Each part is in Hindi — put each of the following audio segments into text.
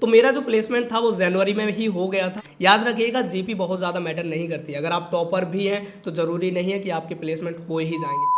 तो मेरा जो प्लेसमेंट था वो जनवरी में ही हो गया था। याद रखिएगा जीपी बहुत ज़्यादा मैटर नहीं करती। अगर आप टॉपर भी हैं तो ज़रूरी नहीं है कि आपके प्लेसमेंट हो ही जाएंगे।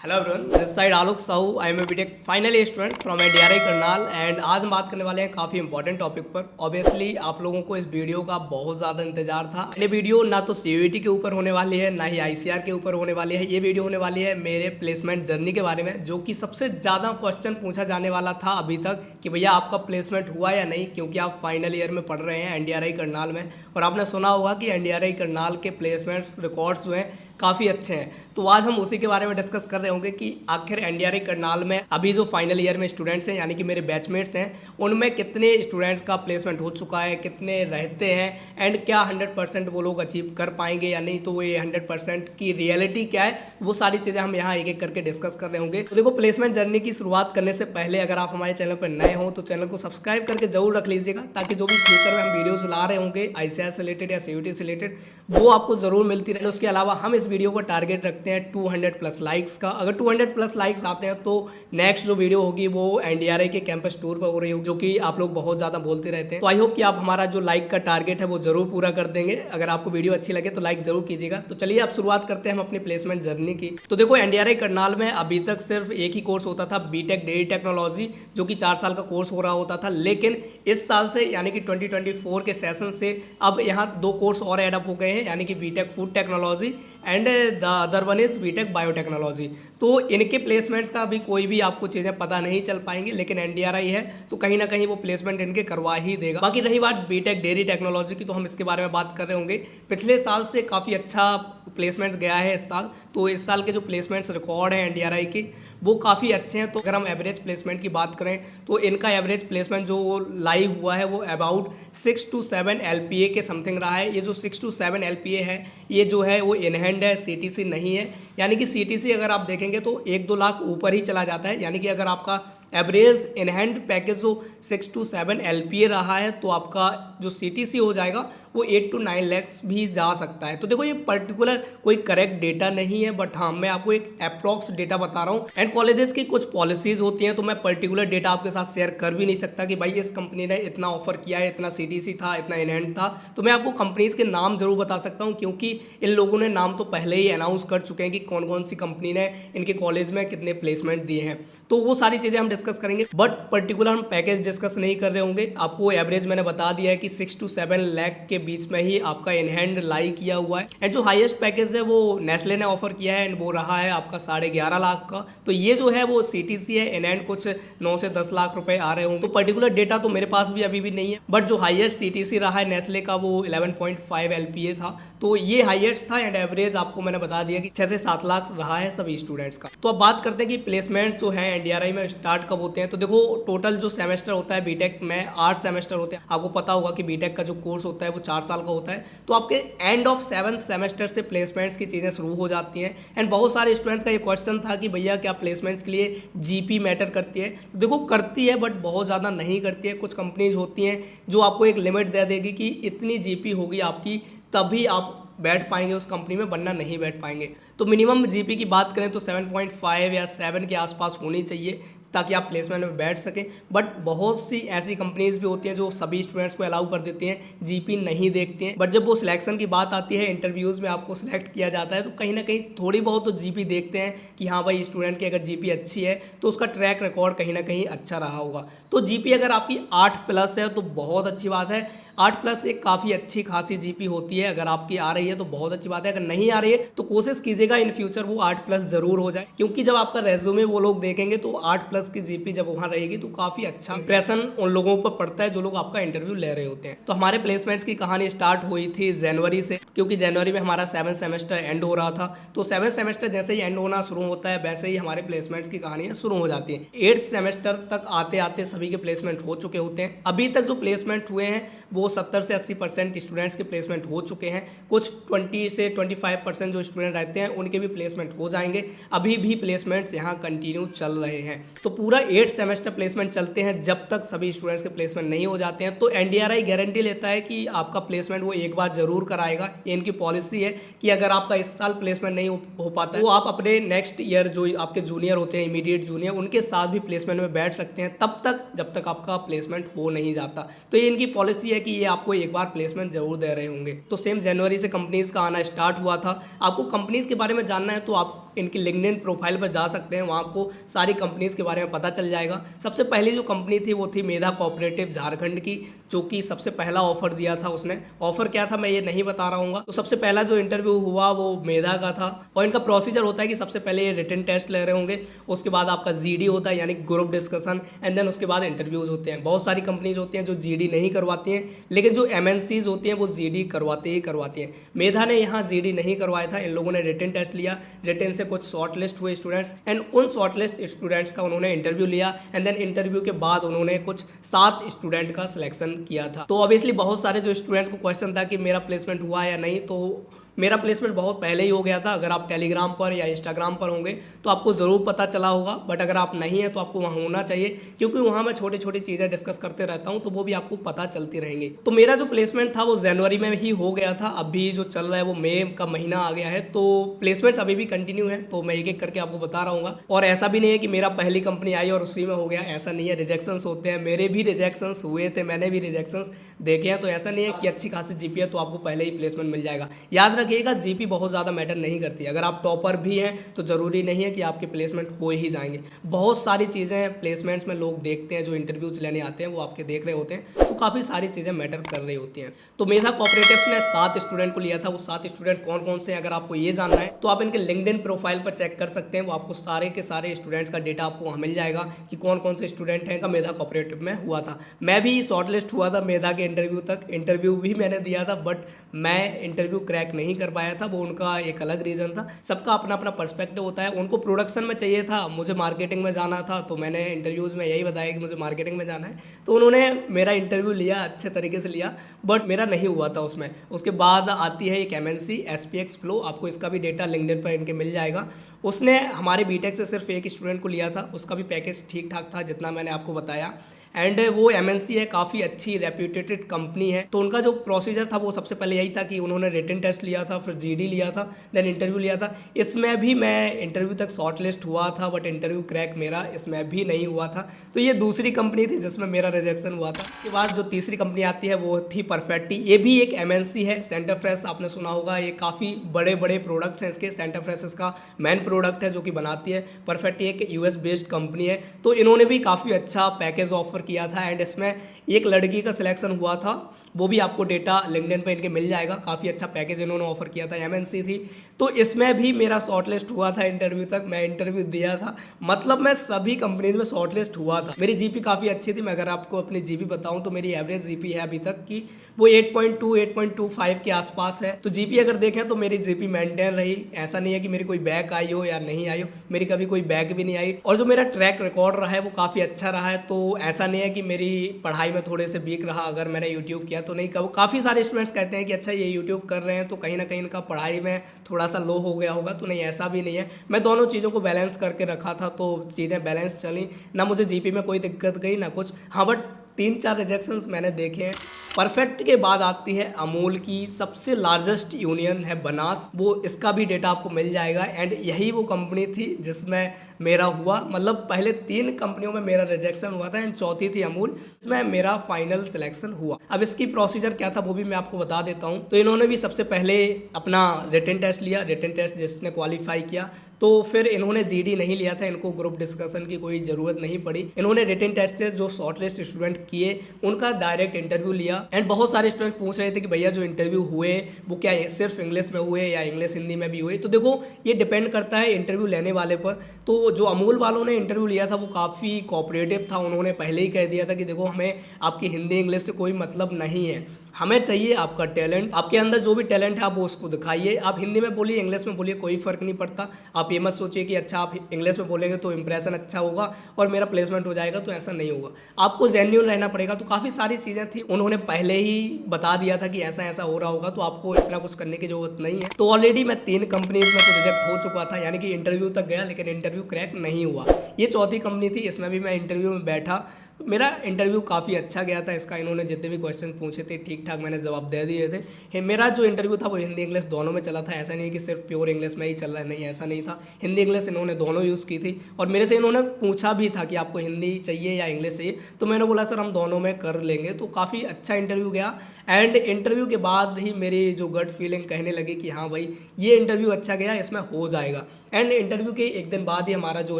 Hello everyone, this side Alok Sahu. I am a BTech final student from ADRI Karnal and आज हम बात करने वाले हैं काफ़ी इंपॉर्टेंट टॉपिक पर। ऑब्वियसली आप लोगों को इस वीडियो का बहुत ज़्यादा इंतजार था। ये वीडियो ना तो सीयूईटी के ऊपर होने वाली है, ना ही आईसीआर के ऊपर होने वाली है। ये वीडियो होने वाली है मेरे प्लेसमेंट जर्नी के बारे में, जो कि सबसे ज़्यादा क्वेश्चन पूछा जाने वाला था अभी तक कि भैया आपका प्लेसमेंट हुआ या नहीं, क्योंकि आप फाइनल ईयर में पढ़ रहे हैं एनडीआरआई करनाल में। और आपने सुना होगा कि एनडीआरआई करनाल के प्लेसमेंट्स रिकॉर्ड्स जो हैं काफ़ी अच्छे हैं। तो आज हम उसी के बारे में डिस्कस कर रहे होंगे कि आखिर एनडीआरआई करनाल में अभी जो फाइनल ईयर में स्टूडेंट्स हैं, यानी कि मेरे बैचमेट्स हैं, उनमें कितने स्टूडेंट्स का प्लेसमेंट हो चुका है, कितने रहते हैं एंड क्या 100% वो लोग अचीव कर पाएंगे या नहीं। तो ये 100% की रियलिटी क्या है, वो सारी चीज़ें हम यहाँ एक एक करके डिस्कस कर रहे होंगे। तो देखो, प्लेसमेंट जर्नी की शुरुआत करने से पहले अगर आप हमारे चैनल पर नए हो तो चैनल को सब्सक्राइब करके जरूर रख लीजिएगा, ताकि जो भी फ्यूचर में हम वीडियोस ला रहे होंगे आईसीआर से रिलेटेड या सीयूईटी से रिलेटेड, वो आपको जरूर मिलती रहे। उसके अलावा हम इस वीडियो को टारगेट रखते हैं 200 प्लस लाइक्स का। अगर 200 प्लस लाइक्स आते हैं तो नेक्स्ट जो वीडियो होगी वो एनडीआरआई के कैंपस टूर पर हो रही होगी, जो कि आप लोग बहुत ज़्यादा बोलते रहते हैं। तो आई होप कि आप हमारा जो लाइक का टारगेट है वो जरूर पूरा कर देंगे। अगर आपको वीडियो अच्छी लगे तो लाइक जरूर कीजिएगा। तो चलिए आप शुरुआत करते हैं हम अपनी प्लेसमेंट जर्नी की। तो देखो, एनडीआरआई करनाल में अभी तक सिर्फ एक ही कोर्स होता था, बीटेक डेयरी टेक्नोलॉजी, जो कि 4 साल का कोर्स हो रहा होता था। लेकिन इस साल से यानी कि 2024 के सेशन से अब यहाँ 2 कोर्स और एडअप हो गए हैं, यानी कि BTech food technology and the other one is BTech biotechnology. तो इनके प्लेसमेंट्स का अभी कोई भी आपको चीज़ें पता नहीं चल पाएंगी, लेकिन एनडीआरआई है तो कहीं ना कहीं वो प्लेसमेंट इनके करवा ही देगा। बाकी रही बात बीटेक डेयरी टेक्नोलॉजी की, तो हम इसके बारे में बात कर रहे होंगे। पिछले साल से काफ़ी अच्छा प्लेसमेंट्स गया है इस साल। तो इस साल के जो प्लेसमेंट्स रिकॉर्ड हैं एनडीआरआई के, वो काफ़ी अच्छे हैं। तो अगर हम एवरेज प्लेसमेंट की बात करें तो इनका एवरेज प्लेसमेंट जो लाइव हुआ है वो अबाउट 6 to 7 एलपीए के समथिंग रहा है। ये जो 6 to 7 एलपीए है, ये जो है वो इन हैंड है, सीटीसी नहीं है। यानी कि सीटीसी अगर आप देखेंगे तो 1-2 लाख ऊपर ही चला जाता है। यानी कि अगर आपका एवरेज इन हैंड पैकेज जो 6 to 7 एलपीए रहा है, तो आपका जो सीटीसी हो जाएगा वो 8 to 9 लैक्स भी जा सकता है। तो देखो, ये पर्टिकुलर कोई करेक्ट डेटा नहीं है, बट हाँ मैं आपको एक अप्रॉक्स डेटा बता रहा हूँ। एंड कॉलेजेस की कुछ पॉलिसीज होती हैं, तो मैं पर्टिकुलर डेटा आपके साथ शेयर कर भी नहीं सकता कि भाई इस कंपनी ने इतना ऑफर किया है, इतना सीटीसी था, इतना इन हैंड था। तो मैं आपको कंपनीज के नाम जरूर बता सकता हूँ, क्योंकि इन लोगों ने नाम तो पहले ही अनाउंस कर चुके हैं कि कौन कौन सी कंपनी ने इनके कॉलेज में कितने प्लेसमेंट दिए हैं। तो वो सारी चीज़ें हम डिस्कस करेंगे, बट पर्टिकुलर हम पैकेज डिस्कस नहीं कर रहे होंगे। आपको एवरेज मैंने बता दिया है कि 6 to 7 लाख के बीच में ही आपका इन हैंड लाई किया हुआ है। एंड जो हाईएस्ट पैकेज है वो नेस्ले ने ऑफर किया है, एंड वो रहा है आपका 11.5 लाख का। तो ये जो है वो सीटीसी है, इन हैंड कुछ 9 से 10 लाख रुपए आ रहे होंगे। तो पर्टिकुलर डेटा तो मेरे पास भी अभी भी नहीं है, बट जो हाईएस्ट सीटीसी रहा है नेस्ले का वो 11.5 एलपीए था। तो ये हाईएस्ट था। एंड एवरेज आपको मैंने बता दिया कि 6 से 7 लाख रहा है सभी स्टूडेंट्स का। तो अब बात करते हैं कि प्लेसमेंट जो है एनडीआरआई में स्टार्ट कब होते हैं। तो देखो, टोटल जो सेमेस्टर होता है बीटेक में 8 सेमेस्टर होते हैं। आपको पता होगा कि बीटेक का जो कोर्स होता है वो 4 साल का होता है। तो आपके एंड ऑफ 7th सेमेस्टर से प्लेसमेंट्स की चीज़ें शुरू हो जाती हैं। एंड बहुत सारे स्टूडेंट्स का ये क्वेश्चन था कि भैया क्या प्लेसमेंट्स के लिए जीपी मैटर करती है। तो देखो, करती है, बट बहुत ज़्यादा नहीं करती है। कुछ कंपनीज होती हैं जो आपको एक लिमिट दे देगी कि इतनी जीपी होगी आपकी, तभी आप बैठ पाएंगे उस कंपनी में, वरना नहीं बैठ पाएंगे। तो मिनिमम जीपी की बात करें तो 7.5 या 7 के आसपास होनी चाहिए, ताकि आप प्लेसमेंट में बैठ सकें। बट बहुत सी ऐसी कंपनीज भी होती हैं जो सभी स्टूडेंट्स को अलाउ कर देती हैं, जीपी नहीं देखती हैं। बट जब वो सिलेक्शन की बात आती है, इंटरव्यूज़ में आपको सिलेक्ट किया जाता है, तो कहीं ना कहीं थोड़ी बहुत तो जीपी देखते हैं कि हाँ भाई, स्टूडेंट की अगर जीपी अच्छी है तो उसका ट्रैक रिकॉर्ड कहीं ना कहीं अच्छा रहा होगा। तो जीपी अगर आपकी 8+ है तो बहुत अच्छी बात है। 8+ एक काफ़ी अच्छी खासी जीपी होती है। अगर आपकी आ रही है तो बहुत अच्छी बात है, अगर नहीं आ रही है तो कोशिश कीजिएगा इन फ्यूचर वो 8+ जरूर हो जाए, क्योंकि जब आपका रेज्यूमे वो लोग देखेंगे तो 8+ की जीपी जब वहाँ रहेगी तो काफ़ी अच्छा इंप्रेशन उन लोगों पर पड़ता है जो लोग आपका इंटरव्यू ले रहे होते हैं। तो हमारे प्लेसमेंट्स की कहानी स्टार्ट हुई थी जनवरी से, क्योंकि जनवरी में हमारा 7th सेमेस्टर एंड हो रहा था। तो 7th सेमेस्टर जैसे ही एंड होना शुरू होता है, वैसे ही हमारे प्लेसमेंट्स की कहानियाँ शुरू हो जाती हैं। 8th सेमेस्टर तक आते आते सभी के प्लेसमेंट हो चुके होते हैं। अभी तक जो प्लेसमेंट हुए हैं वो 70 से 80% स्टूडेंट्स के प्लेसमेंट हो चुके हैं। कुछ 20 से 25% जो स्टूडेंट रहते हैं उनके भी प्लेसमेंट हो जाएंगे। अभी भी प्लेसमेंट्स यहाँ कंटिन्यू चल रहे हैं। तो पूरा 8 सेमेस्टर प्लेसमेंट चलते हैं जब तक सभी स्टूडेंट्स के प्लेसमेंट नहीं हो जाते हैं। तो एनडीआरआई गारंटी लेता है कि आपका प्लेसमेंट वो एक बार जरूर कराएगा। ये इनकी पॉलिसी है कि अगर आपका इस साल प्लेसमेंट नहीं हो पाता है तो आप अपने नेक्स्ट ईयर जो आपके जूनियर होते हैं, इमीडिएट जूनियर, उनके साथ भी प्लेसमेंट में बैठ सकते हैं तब तक जब तक आपका प्लेसमेंट हो नहीं जाता। तो ये इनकी पॉलिसी है कि ये आपको एक बार प्लेसमेंट जरूर दे रहे होंगे। तो सेम जनवरी से कंपनीज का आना स्टार्ट हुआ था। आपको कंपनीज के बारे में जानना है तो आप इनकी लिंक्डइन प्रोफाइल पर जा सकते हैं, वहाँ आपको सारी कंपनीज के बारे में पता चल जाएगा। सबसे पहली जो कंपनी थी वो थी मेधा कोऑपरेटिव झारखंड की, जो कि सबसे पहला ऑफर दिया था उसने। ऑफर क्या था मैं ये नहीं बता रहा हूँ। तो सबसे पहला जो इंटरव्यू हुआ वो मेधा का था और इनका प्रोसीजर होता है कि सबसे पहले ये रिटन टेस्ट ले रहे होंगे, उसके बाद आपका जीडी होता है यानी ग्रुप डिस्कशन, एंड देन उसके बाद इंटरव्यूज होते हैं। बहुत सारी कंपनीज होती हैं जो जीडी नहीं करवाती हैं, लेकिन जो एमएनसीज होती हैं वो जीडी करवाती हैं। मेधा ने यहाँ जीडी नहीं करवाया था, इन लोगों ने रिटन टेस्ट लिया। रिटन से कुछ शॉर्ट लिस्ट हुए स्टूडेंट्स एंड उन शॉर्ट लिस्ट स्टूडेंट्स का उन्होंने इंटरव्यू लिया एंड देन इंटरव्यू के बाद उन्होंने कुछ 7 स्टूडेंट का सिलेक्शन किया था। तो ऑब्वियसली बहुत सारे जो स्टूडेंट्स को क्वेश्चन था कि मेरा प्लेसमेंट हुआ या नहीं, तो मेरा प्लेसमेंट बहुत पहले ही हो गया था। अगर आप टेलीग्राम पर या इंस्टाग्राम पर होंगे तो आपको ज़रूर पता चला होगा, बट अगर आप नहीं हैं तो आपको वहाँ होना चाहिए, क्योंकि वहाँ मैं छोटी छोटी चीज़ें डिस्कस करते रहता हूँ तो वो भी आपको पता चलती रहेंगी। तो मेरा जो प्लेसमेंट था वो जनवरी में ही हो गया था। अभी जो चल रहा है वो मई का महीना आ गया है, तो प्लेसमेंट्स अभी भी कंटिन्यू है। तो मैं एक एक करके आपको बता रहा हूँ। और ऐसा भी नहीं है कि मेरा पहली कंपनी आई और उसी में हो गया, ऐसा नहीं है। रिजेक्शंस होते हैं, मेरे भी रिजेक्शंस हुए थे, मैंने भी रिजेक्शंस देखे हैं। तो ऐसा नहीं है कि अच्छी खासी जीपी है तो आपको पहले ही प्लेसमेंट मिल जाएगा। याद रखिएगा जीपी बहुत ज़्यादा मैटर नहीं करती। अगर आप टॉपर भी हैं तो ज़रूरी नहीं है कि आपके प्लेसमेंट हो ही जाएंगे। बहुत सारी चीज़ें प्लेसमेंट्स में लोग देखते हैं, जो इंटरव्यूज लेने आते हैं वो आपके देख रहे होते हैं, तो काफ़ी सारी चीज़ें मैटर कर रही होती हैं। तो मेधा कोऑपरेटिव्स ने 7 स्टूडेंट को लिया था। वो 7 स्टूडेंट कौन कौन से, अगर आपको ये जानना है तो आप इनके लिंक्डइन प्रोफाइल पर चेक कर सकते हैं। वो आपको सारे के सारे स्टूडेंट्स का डेटा आपको वहाँ मिल जाएगा कि कौन कौन से स्टूडेंट हैं का मेधा कोऑपरेटिव में हुआ था। मैं भी शॉर्टलिस्ट हुआ था मेधा के इंटरव्यू तक, इंटरव्यू भी मैंने दिया था, बट मैं इंटरव्यू क्रैक नहीं कर पाया था। वो उनका एक अलग रीज़न था। सबका अपना अपना पर्सपेक्टिव होता है। उनको प्रोडक्शन में चाहिए था, मुझे मार्केटिंग में जाना था, तो मैंने इंटरव्यूज़ में यही बताया कि मुझे मार्केटिंग में जाना है। तो उन्होंने मेरा इंटरव्यू लिया, अच्छे तरीके से लिया, बट मेरा नहीं हुआ था उसमें। उसके बाद आती है एक एमएनसी SPX फ्लो, आपको इसका भी डेटा लिंक्डइन पर इनके मिल जाएगा। उसने हमारे बीटेक से सिर्फ एक स्टूडेंट को लिया था, उसका भी पैकेज ठीक ठाक था जितना मैंने आपको बताया। एंड वो एमएनसी है, काफ़ी अच्छी रेप्यूटेड कंपनी है। तो उनका जो प्रोसीजर था वो सबसे पहले यही था कि उन्होंने रिटन टेस्ट लिया था, फिर जीडी लिया था, देन इंटरव्यू लिया था। इसमें भी मैं इंटरव्यू तक शॉर्टलिस्ट हुआ था, बट इंटरव्यू क्रैक मेरा इसमें भी नहीं हुआ था। तो ये दूसरी कंपनी थी जिसमें मेरा रिजेक्शन हुआ था। उसके बाद जो तीसरी कंपनी आती है वो थी परफेक्टी। ये भी एक एमएनसी है, सेंटर फ्रेश आपने सुना होगा। ये काफ़ी बड़े बड़े प्रोडक्ट्स हैं इसके। सेंटर फ्रेश इसका मेन प्रोडक्ट है जो कि बनाती है। परफेक्टी एक US बेस्ड कंपनी है। तो इन्होंने भी काफ़ी अच्छा पैकेज ऑफर किया था एंड इसमें एक लड़की का सिलेक्शन हुआ था, वो भी आपको डेटा लिंक्डइन पे इनके मिल जाएगा। काफ़ी अच्छा पैकेज इन्होंने ऑफर किया था, एमएनसी थी। तो इसमें भी मेरा शॉर्टलिस्ट हुआ था इंटरव्यू तक, मैं इंटरव्यू दिया था, मतलब मैं सभी कंपनीज में शॉर्टलिस्ट हुआ था। मेरी जीपी काफ़ी अच्छी थी। मैं अगर आपको अपनी जीपी बताऊं तो मेरी एवरेज जीपी है अभी तक की वो 8.2 8.25 के आसपास है। तो जीपी अगर देखें तो मेरी जीपी मेंटेन रही। ऐसा नहीं है कि मेरी कोई बैक आई हो या नहीं आई हो, मेरी कभी कोई बैक भी नहीं आई। और जो मेरा ट्रैक रिकॉर्ड रहा है वो काफ़ी अच्छा रहा है। तो ऐसा नहीं है कि मेरी पढ़ाई में थोड़े से वीक रहा अगर मैंने यूट्यूब किया तो नहीं। काफ़ी सारे स्टूडेंट्स कहते हैं कि अच्छा ये यूट्यूब कर रहे हैं तो कहीं ना कहीं इनका पढ़ाई में थोड़ा सा लो हो गया होगा, तो नहीं, ऐसा भी नहीं है। मैं दोनों चीज़ों को बैलेंस करके रखा था तो चीज़ें बैलेंस चली, ना मुझे जीपी में कोई दिक्कत गई ना कुछ। हाँ, बट 3-4 रिजेक्शंस मैंने देखे हैं। परफेक्ट के बाद आती है अमूल की सबसे लार्जेस्ट यूनियन है बनास, वो इसका भी डेटा आपको मिल जाएगा। एंड यही वो कंपनी थी जिसमें मेरा हुआ, मतलब पहले 3 कंपनियों में मेरा रिजेक्शन हुआ था एंड चौथी थी अमूल, इसमें मेरा फाइनल सिलेक्शन हुआ। अब इसकी प्रोसीजर क्या था वो भी मैं आपको बता देता हूँ। तो इन्होंने भी सबसे पहले अपना रिटन टेस्ट लिया, रिटन टेस्ट जिसने क्वालिफाई किया, तो फिर इन्होंने जीडी नहीं लिया था, इनको ग्रुप डिस्कशन की कोई ज़रूरत नहीं पड़ी। इन्होंने रिटन टेस्ट से जो शॉर्टलिस्ट स्टूडेंट किए उनका डायरेक्ट इंटरव्यू लिया। एंड बहुत सारे स्टूडेंट पूछ रहे थे कि भैया जो इंटरव्यू हुए वो क्या सिर्फ इंग्लिश में हुए या इंग्लिश हिंदी में भी हुए। तो देखो ये डिपेंड करता है इंटरव्यू लेने वाले पर। तो जो अमूल वालों ने इंटरव्यू लिया था वो काफ़ी कोऑपरेटिव था। उन्होंने पहले ही कह दिया था कि देखो हमें आपकी हिंदी इंग्लिश से कोई मतलब नहीं है, हमें चाहिए आपका टैलेंट। आपके अंदर जो भी टैलेंट है आप वो उसको दिखाइए। आप हिंदी में बोलिए, इंग्लिश में बोलिए, कोई फ़र्क नहीं पड़ता। आप ये मत सोचिए कि अच्छा आप इंग्लिश में बोलेंगे तो इंप्रेशन अच्छा होगा और मेरा प्लेसमेंट हो जाएगा, तो ऐसा नहीं होगा। आपको जेन्युइन रहना पड़ेगा। तो काफ़ी सारी चीज़ें थी। उन्होंने पहले ही बता दिया था कि ऐसा ऐसा हो रहा होगा, तो आपको इतना कुछ करने की ज़रूरत नहीं है। तो ऑलरेडी मैं 3 कंपनीज में तो रिजेक्ट हो चुका था, यानी कि इंटरव्यू तक गया लेकिन इंटरव्यू क्रैक नहीं हुआ। ये चौथी कंपनी थी, इसमें भी मैं इंटरव्यू में बैठा। मेरा इंटरव्यू काफ़ी अच्छा गया था इसका, इन्होंने जितने भी क्वेश्चन पूछे थे ठीक ठाक मैंने जवाब दे दिए थे। मेरा जो इंटरव्यू था वो हिंदी इंग्लिश दोनों में चला था, ऐसा नहीं है कि सिर्फ प्योर इंग्लिश में ही चल रहा है, नहीं ऐसा नहीं था। हिंदी इंग्लिश इन्होंने दोनों यूज़ की थी और मेरे से इन्होंने पूछा भी था कि आपको हिंदी चाहिए या इंग्लिश चाहिए, तो मैंने बोला सर हम दोनों में कर लेंगे। तो काफ़ी अच्छा इंटरव्यू गया एंड इंटरव्यू के बाद ही मेरी जो गट फीलिंग कहने लगी कि हाँ भाई ये इंटरव्यू अच्छा गया, इसमें हो जाएगा। एंड इंटरव्यू के एक दिन बाद ही हमारा जो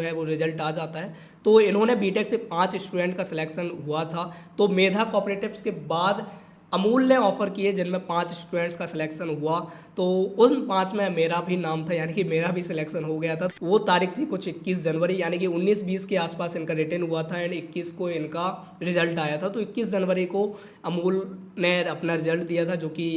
है वो रिजल्ट आ जाता है। तो इन्होंने बीटेक से 5 स्टूडेंट का सिलेक्शन हुआ था। तो मेधा कोऑपरेटिव्स के बाद अमूल ने ऑफर किए जिनमें 5 स्टूडेंट्स का सिलेक्शन हुआ, तो उन 5 में मेरा भी नाम था, यानी कि मेरा भी सिलेक्शन हो गया था। वो तारीख थी कुछ 21 जनवरी, यानी कि 19-20 के आसपास इनका रिटर्न हुआ था एंड 21 को इनका रिजल्ट आया था। तो 21 जनवरी को अमूल ने अपना रिजल्ट दिया था, जो कि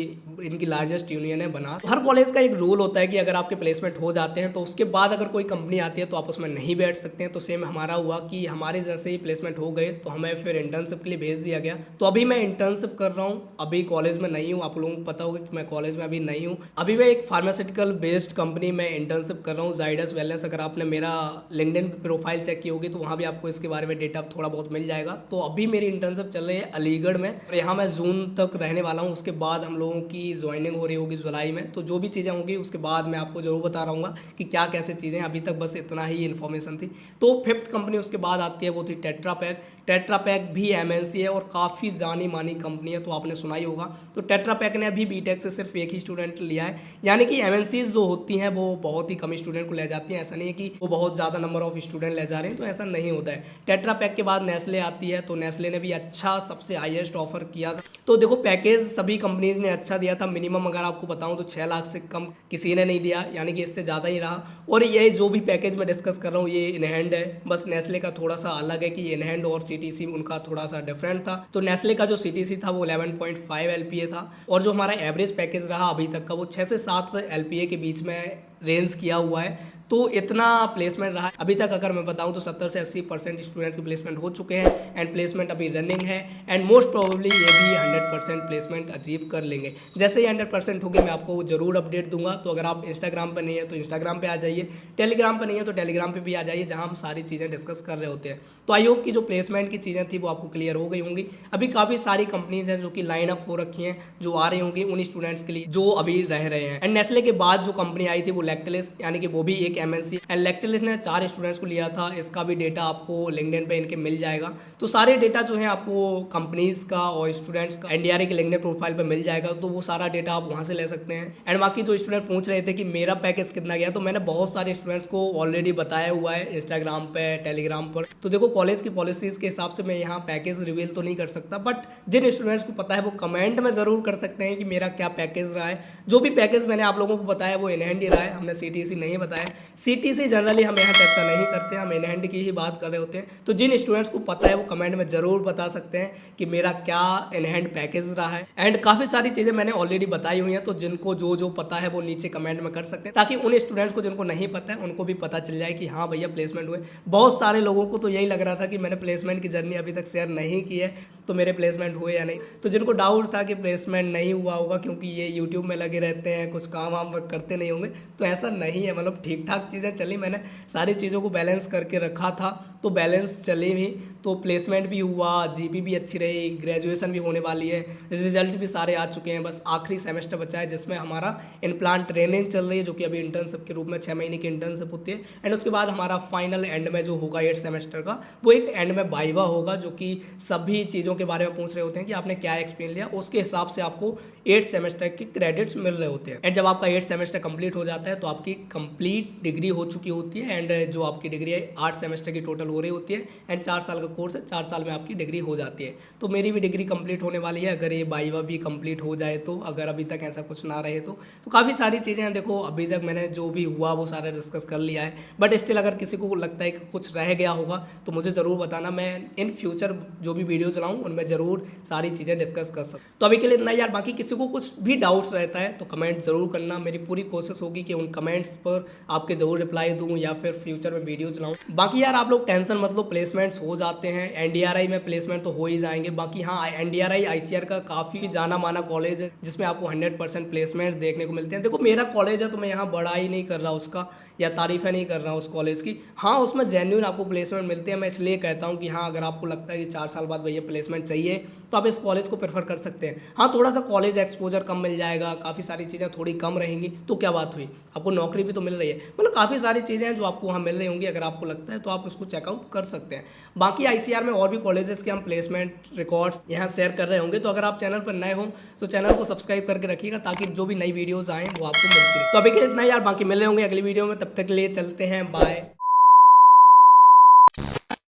इनकी लार्जेस्ट यूनियन है बनास। हर कॉलेज का एक रूल होता है कि अगर आपके प्लेसमेंट हो जाते हैं तो उसके बाद अगर कोई कंपनी आती है तो आप उसमें नहीं बैठ सकते हैं। तो सेम हमारा हुआ कि हमारे जैसे ही प्लेसमेंट हो गए तो हमें फिर इंटर्नशिप के लिए भेज दिया गया। तो अभी मैं इंटर्नशिप कर रहा हूँ, अभी कॉलेज में नहीं हूँ। आप लोगों को पता होगा कि मैं कॉलेज में अभी नहीं हूँ। अभी मैं एक फार्मास्यूटिकल बेस्ड कंपनी में इंटर्नशिप कर रहा हूँ, जाइडस वेलनेस। अगर आपने मेरा लिंक्डइन प्रोफाइल चेक की होगी तो वहाँ भी आपको इसके बारे में डेटा थोड़ा बहुत मिल जाएगा। तो अभी मेरी इंटर्नशिप चल रही है अलीगढ़ में और यहाँ मैं जून तक रहने वाला हूँ। उसके बाद हम लोगों की ज्वाइनिंग हो रही होगी जुलाई में। तो जो भी चीज़ें होंगी उसके बाद मैं आपको जरूर बता रहा हूँ कि क्या कैसे चीज़ें। अभी तक बस इतना ही इन्फॉर्मेशन थी। तो 5th कंपनी उसके बाद आती है, वो थी टेट्रा पैक। टेट्रा पैक भी एमएनसी है और काफ़ी जानी मानी कंपनी है, तो आपने सुना ही होगा। तो टेट्रा पैक ने अभी बीटेक से सिर्फ एक ही स्टूडेंट लिया है, यानी कि एमएनसीज जो होती हैं वो बहुत ही कम स्टूडेंट को ले जाती हैं। ऐसा नहीं है कि वो बहुत ज़्यादा नंबर ऑफ स्टूडेंट ले जा रहे हैं, तो ऐसा नहीं होता है। टेट्रा पैक के बाद नेस्ले आती है, तो नेस्ले ने भी अच्छा सबसे हाईएस्ट ऑफर किया था। तो देखो पैकेज सभी कंपनीज ने अच्छा दिया था। मिनिमम अगर आपको बताऊं तो 6 लाख से कम किसी ने नहीं दिया, यानी कि इससे ज़्यादा ही रहा। और ये जो भी पैकेज मैं डिस्कस कर रहा हूँ ये इन हैंड है। बस नेस्ले का थोड़ा सा अलग है कि इन हैंड और सीटीसी उनका थोड़ा सा डिफरेंट था। तो नेस्ले का जो सीटीसी था वो 11.5 एलपीए था और जो हमारा एवरेज पैकेज रहा अभी तक का वो 6 से 7 एलपीए के बीच में रेंज किया हुआ है। तो इतना प्लेसमेंट रहा अभी तक। अगर मैं बताऊं तो 70 से 80% स्टूडेंट्स के प्लेसमेंट हो चुके हैं एंड प्लेसमेंट अभी रनिंग है एंड मोस्ट प्रोबेबली ये भी 100% प्लेसमेंट अचीव कर लेंगे। जैसे ही 100% होगी मैं आपको जरूर अपडेट दूंगा। तो अगर आप इंस्टाग्राम पर नहीं है तो इंस्टाग्राम पे आ जाइए, टेलीग्राम पर नहीं है तो टेलीग्राम पे भी आ जाइए, जहाँ हम सारी चीज़ें डिस्कस कर रहे होते हैं। तो आई होप की जो प्लेसमेंट की चीज़ें थी वो आपको क्लियर हो गई होंगी। अभी काफ़ी सारी कंपनीज हैं जो कि लाइन अप हो रखी हैं, जो आ रही होंगी उन स्टूडेंट्स के लिए जो अभी रह रहे हैं। एंड नेस्ले के बाद जो कंपनी आई थी वो लैक्टलिस, यानी कि वो भी एक एमएनसी एंड लैक्टलिस ने 4 स्टूडेंट्स को लिया था। इसका भी डेटा आपको लिंक्डइन पे इनके मिल जाएगा। तो सारे डेटा जो है आपको कंपनीज का और स्टूडेंट्स का एनडीआरए के लिंक्डइन प्रोफाइल पे मिल जाएगा। तो वो सारा डेटा आप वहाँ से ले सकते हैं। एंड बाकी जो स्टूडेंट पूछ रहे थे कि मेरा पैकेज कितना गया, तो मैंने बहुत सारे स्टूडेंट्स को ऑलरेडी बताया हुआ है इंस्टाग्राम पे, टेलीग्राम पर। तो देखो कॉलेज की पॉलिसीज के हिसाब से मैं यहाँ पैकेज रिवील तो नहीं कर सकता, बट जिन स्टूडेंट्स को पता है वो कमेंट में जरूर कर सकते हैं कि मेरा क्या पैकेज रहा है। जो भी पैकेज मैंने आप लोगों को बताया वो इन हैंड ही रहा है, हमने सीटीसी नहीं बताया। सीटीसी जनरली हम यहाँ चर्चा नहीं करते, हम इन हैंड की ही बात कर रहे होते हैं। तो जिन स्टूडेंट्स को पता है वो कमेंट में जरूर बता सकते हैं कि मेरा क्या इन हैंड पैकेज रहा है। एंड काफ़ी सारी चीज़ें मैंने ऑलरेडी बताई हुई हैं, तो जिनको जो जो पता है वो नीचे कमेंट में कर सकते हैं, ताकि उन स्टूडेंट्स को जिनको नहीं पता है उनको भी पता चल जाए कि हाँ भैया प्लेसमेंट हुए। बहुत सारे लोगों को तो यही लग रहा था कि मैंने प्लेसमेंट की जर्नी अभी तक शेयर नहीं की है, तो मेरे प्लेसमेंट हुए या नहीं। तो जिनको डाउट था कि प्लेसमेंट नहीं हुआ होगा क्योंकि ये यूट्यूब में लगे रहते हैं, कुछ काम वाम करते नहीं होंगे, तो ऐसा नहीं है। मतलब ठीक ठाक चीज़ें चली, मैंने सारी चीज़ों को बैलेंस करके रखा था, तो बैलेंस चली भी। तो प्लेसमेंट भी हुआ, जीपी भी अच्छी रही, ग्रेजुएशन भी होने वाली है, रिजल्ट भी सारे आ चुके हैं। बस आखिरी सेमेस्टर बचा है जिसमें हमारा इनप्लांट ट्रेनिंग चल रही है, जो कि अभी इंटर्नशिप के रूप में 6 महीने की इंटर्नशिप होती है। एंड उसके बाद हमारा फाइनल एंड में जो होगा 8 सेमेस्टर का, वो एक एंड में वाइवा होगा, जो कि सभी चीज़ों के बारे में पूछ रहे होते हैं कि आपने क्या एक्सपीरियंस लिया, उसके हिसाब से आपको 8 सेमेस्टर के क्रेडिट्स मिल रहे होते हैं। एंड जब आपका 8 सेमेस्टर कंप्लीट हो जाता है तो आपकी कंप्लीट डिग्री हो चुकी होती है। एंड जो आपकी डिग्री है 8 सेमेस्टर की टोटल हो रही होती है एंड 4 साल का कोर्स है, 4 साल में आपकी डिग्री हो जाती है। तो मेरी भी डिग्री कंप्लीट होने वाली है, अगर ये वाइवा भी कंप्लीट हो जाए तो, अगर अभी तक ऐसा कुछ ना रहे तो काफ़ी सारी चीज़ें हैं। देखो अभी तक मैंने जो भी हुआ वो सारा डिस्कस कर लिया है, बट स्टिल अगर किसी को लगता है कि कुछ रह गया होगा तो मुझे ज़रूर बताना। मैं इन फ्यूचर जो भी वीडियो चलाऊँ उनमें ज़रूर सारी चीज़ें डिस्कस कर सकूँ। तो अभी के लिए इतना यार, बाकी किसी को कुछ भी डाउट्स रहता है तो कमेंट ज़रूर करना। मेरी पूरी कोशिश होगी कि उन कमेंट्स पर आपके ज़रूर रिप्लाई दूँ या फिर फ्यूचर में वीडियो चलाऊँ। बाकी यार आप लोग टेंशन मत लो, प्लेसमेंट्स हो जाते हैं। एनडीआरआई में प्लेसमेंट तो हो ही जाएंगे। बाकी हाँ, एनडीआरआई आईसीआर का काफ़ी जाना माना कॉलेज है जिसमें आपको 100% प्लेसमेंट्स देखने को मिलते हैं। देखो मेरा कॉलेज है तो मैं यहाँ बड़ाई नहीं कर रहा उसका या तारीफ़ें नहीं कर रहा उस कॉलेज की। हाँ, उसमें जेन्युइन आपको प्लेसमेंट मिलते हैं। मैं इसलिए कहता हूँ कि हाँ, अगर आपको लगता है कि 4 साल बाद भैया प्लेसमेंट चाहिए तो आप इस कॉलेज को प्रेफर कर सकते हैं। हाँ, थोड़ा सा कॉलेज एक्सपोजर कम मिल जाएगा, काफ़ी सारी चीज़ें थोड़ी कम रहेंगी तो क्या बात हुई, आपको नौकरी भी तो मिल रही है। मतलब काफ़ी सारी चीज़ें हैं जो आपको वहाँ मिल रही होंगी। अगर आपको लगता है तो आप उसको चेकआउट कर सकते हैं। बाकी आईसीआर में और भी कॉलेजेस के हम प्लेसमेंट रिकॉर्ड्स यहाँ शेयर कर रहे होंगे। तो अगर आप चैनल पर नए हो तो चैनल को सब्सक्राइब करके रखिएगा ताकि जो भी नई वीडियोज़ आएँ वो आपको मिलती रहे। तो अभी के लिए इतना ही यार, बाकी मिल रहे होंगे अगली वीडियो में। तब तक के लिए चलते हैं, बाय।